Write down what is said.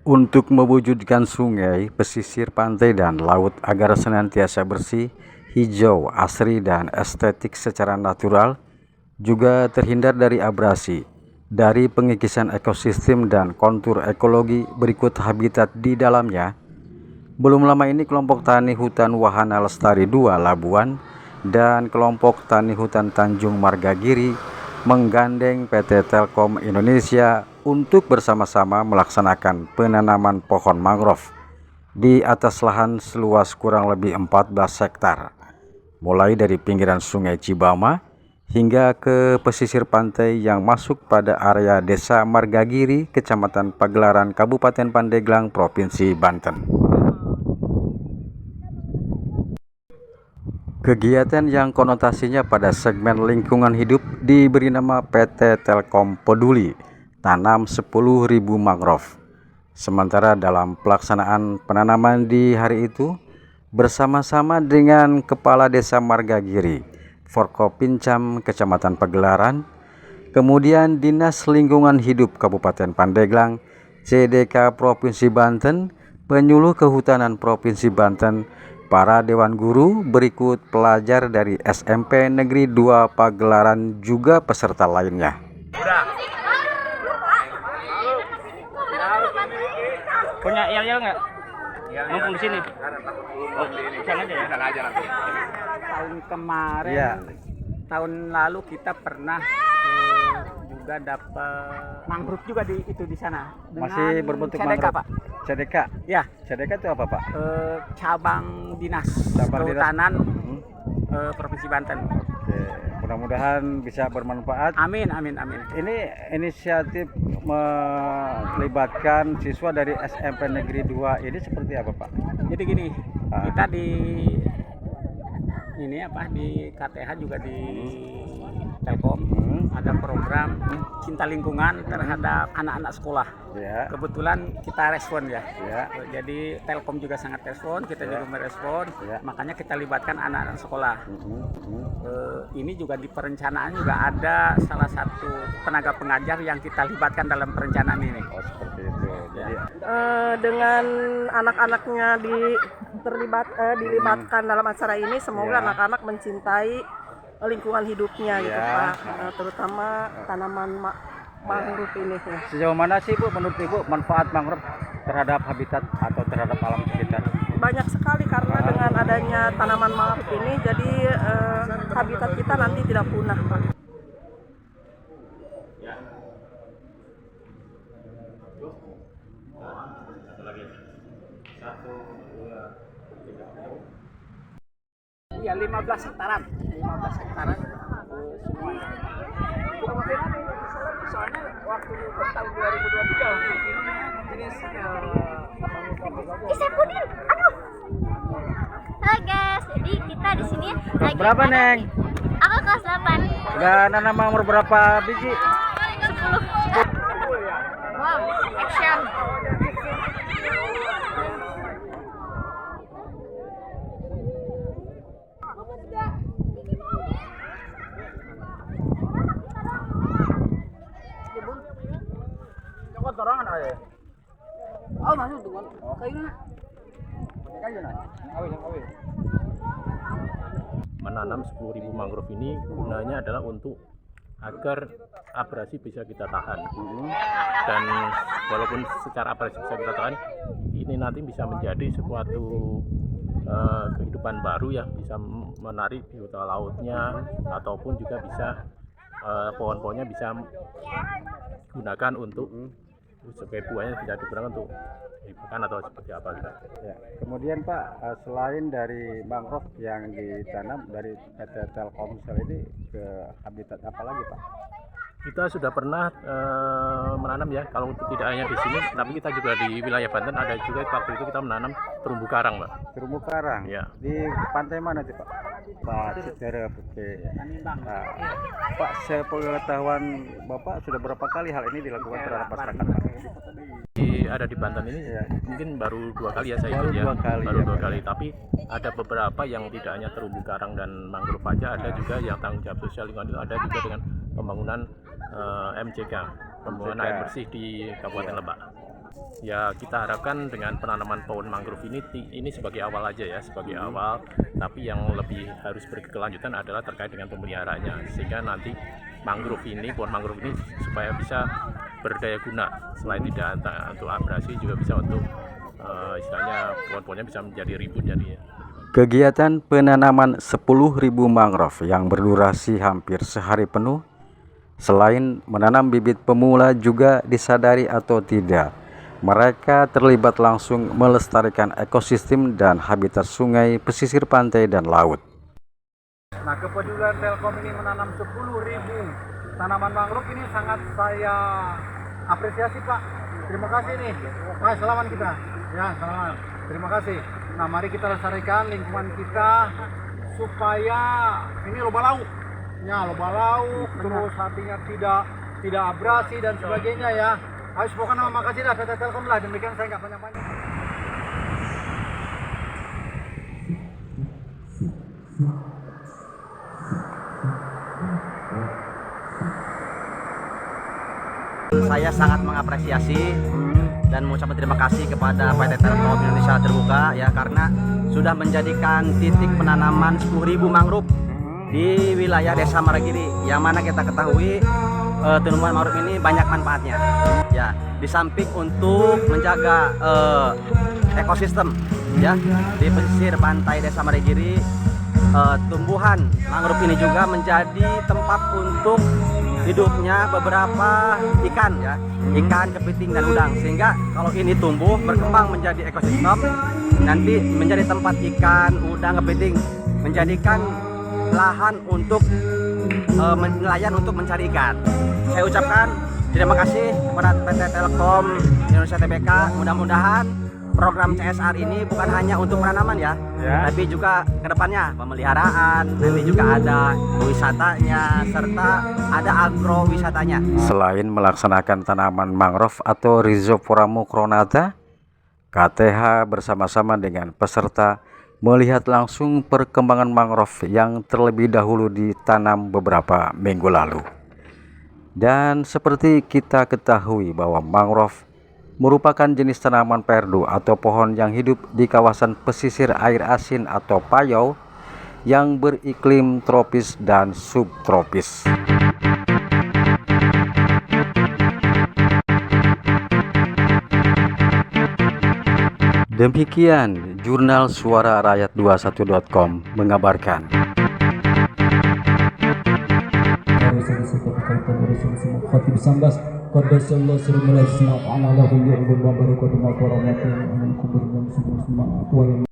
Untuk mewujudkan sungai, pesisir pantai, dan laut agar senantiasa bersih, hijau, asri, dan estetik secara natural, juga terhindar dari abrasi, dari pengikisan ekosistem dan kontur ekologi berikut habitat di dalamnya. Belum lama ini kelompok tani hutan Wahana Lestari 2 Labuan dan kelompok tani hutan Tanjung Margagiri menggandeng PT Telkom Indonesia untuk bersama-sama melaksanakan penanaman pohon mangrove di atas lahan seluas kurang lebih 14 hektar, mulai dari pinggiran Sungai Cibama hingga ke pesisir pantai yang masuk pada area Desa Margagiri, Kecamatan Pagelaran, Kabupaten Pandeglang, Provinsi Banten. Kegiatan yang konotasinya pada segmen lingkungan hidup diberi nama PT Telkom Peduli, tanam 10.000 mangrove. Sementara dalam pelaksanaan penanaman di hari itu, bersama-sama dengan Kepala Desa Margagiri, Forkopincam Kecamatan Pagelaran, kemudian Dinas Lingkungan Hidup Kabupaten Pandeglang, CDK Provinsi Banten, Penyuluh Kehutanan Provinsi Banten, para Dewan Guru, berikut pelajar dari SMP Negeri 2 Pagelaran, juga peserta lainnya. Punya yel-yel nggak? Ngumpul di sini. Oh, sana aja ya. Sana aja nanti. Tahun kemarin, ya. Tahun lalu kita pernah juga dapat mangrove juga di sana. Masih berbentuk CDK, mangrove, Pak. CDK? Ya. CDK itu apa, Pak? Cabang Dinas Kehutanan Provinsi Banten. Oke, mudah-mudahan bisa bermanfaat. Amin, amin, amin. Ini inisiatif melibatkan siswa dari SMP Negeri 2 ini seperti apa, Pak? Jadi gini, kita di KTH juga di Telkom ada program cinta lingkungan terhadap anak-anak sekolah. Ya. Kebetulan kita respon ya. Jadi Telkom juga sangat respon, kita juga merespon. Makanya kita libatkan anak-anak sekolah. Ini juga di perencanaan juga ada salah satu tenaga pengajar yang kita libatkan dalam perencanaan ini. Oh, seperti itu. Jadi dengan anak-anaknya dilibatkan dalam acara ini, semoga anak-anak mencintai lingkungan hidupnya gitu, Pak. Terutama tanaman mangrove ini. Sejauh mana sih, Bu, menurut Ibu manfaat mangrove terhadap habitat atau terhadap alam sekitar? Banyak sekali, karena dengan adanya tanaman mangrove ini jadi habitat kita nanti tidak punah, Pak. Ya, 15 hektaran semuanya. Soalnya waktu tahun 2023 ini Halo guys, jadi kita di sini lagi. Berapa, Neng? Aku kelas 8. Udah nanam mangrove berapa biji? 10. Wow, action. Torangan aja. Oh, masuk tuh. Kayunya. Menanam 10.000 mangrove ini gunanya adalah untuk agar abrasi bisa kita tahan. Dan walaupun secara abrasi bisa kita tahan, ini nanti bisa menjadi suatu kehidupan baru ya, bisa menarik biota lautnya, ataupun juga bisa pohon-pohonnya bisa gunakan untuk sebagai buahnya bisa digunakan untuk dimakan atau seperti apa gitu. Ya. Kemudian, Pak, selain dari mangrove yang ditanam dari PT Telkomsel ini, ke habitat apa lagi, Pak? Kita sudah pernah menanam ya, kalau tidak hanya di sini, tapi kita juga di wilayah Banten ada juga waktu itu kita menanam terumbu karang, Pak. Terumbu karang? Ya. Di pantai mana sih, Pak? Pak Citerep. Oke. Nah, Pak, sepengetahuan Bapak sudah berapa kali hal ini dilakukan terhadap masyarakat, Pak? Ada di Banten ini mungkin baru 2 kali ya saya baru ikut ya. Baru dua kali. Tapi ada beberapa yang tidak hanya terumbu karang dan mangrove aja, ada juga yang tanggung jawab sosial lingkungan itu, ada juga dengan pembangunan MCK, pembangunan air bersih di Kabupaten Lebak. Ya kita harapkan dengan penanaman pohon mangrove ini sebagai awal aja ya, sebagai awal. Tapi yang lebih harus berkelanjutan adalah terkait dengan pemeliharaannya, sehingga nanti pohon mangrove ini supaya bisa berdaya guna, selain tidak untuk abrasi juga bisa untuk istilahnya pohon-pohonnya bisa menjadi rimbun jadi. Kegiatan penanaman 10.000 mangrove yang berdurasi hampir sehari penuh, selain menanam bibit pemula juga disadari atau tidak, mereka terlibat langsung melestarikan ekosistem dan habitat sungai, pesisir pantai, dan laut. Nah, kepedulian Telkom ini menanam 10.000 tanaman mangrove ini sangat saya apresiasi, Pak. Terima kasih nih. Mas, selamat kita. Ya, selamat. Terima kasih. Nah, mari kita lestarikan lingkungan kita supaya ini loba laut. Ya, loba laut, terus hatinya tidak abrasi dan sebagainya ya. Ayo, pokoknya makasih dah PT Telkom lah. Demikian saya nggak banyak-banyak. Saya sangat mengapresiasi dan mengucapkan terima kasih kepada PT Telkom Indonesia Terbuka ya, karena sudah menjadikan titik penanaman 10.000 mangrove di wilayah Desa Maragiri, yang mana kita ketahui tanaman mangrove ini banyak manfaatnya ya, di samping untuk menjaga ekosistem ya di pesisir pantai Desa Maragiri. Tumbuhan mangrove ini juga menjadi tempat untuk hidupnya beberapa ikan ya, ikan, kepiting, dan udang, sehingga kalau ini tumbuh berkembang menjadi ekosistem, nanti menjadi tempat ikan, udang, kepiting, menjadikan lahan untuk nelayan untuk mencari ikan. Saya ucapkan terima kasih kepada PT Telkom Indonesia Tbk. Mudah-mudahan program CSR ini bukan hanya untuk penanaman ya, tapi juga kedepannya pemeliharaan, nanti juga ada wisatanya, serta ada agrowisatanya. Selain melaksanakan tanaman mangrove atau Rhizopora mucronata, KTH bersama-sama dengan peserta melihat langsung perkembangan mangrove yang terlebih dahulu ditanam beberapa minggu lalu. Dan seperti kita ketahui bahwa mangrove merupakan jenis tanaman perdu atau pohon yang hidup di kawasan pesisir air asin atau payau yang beriklim tropis dan subtropis. Demikian Jurnal Suara Rakyat 21.com mengabarkan. Qaddasallahu sirrul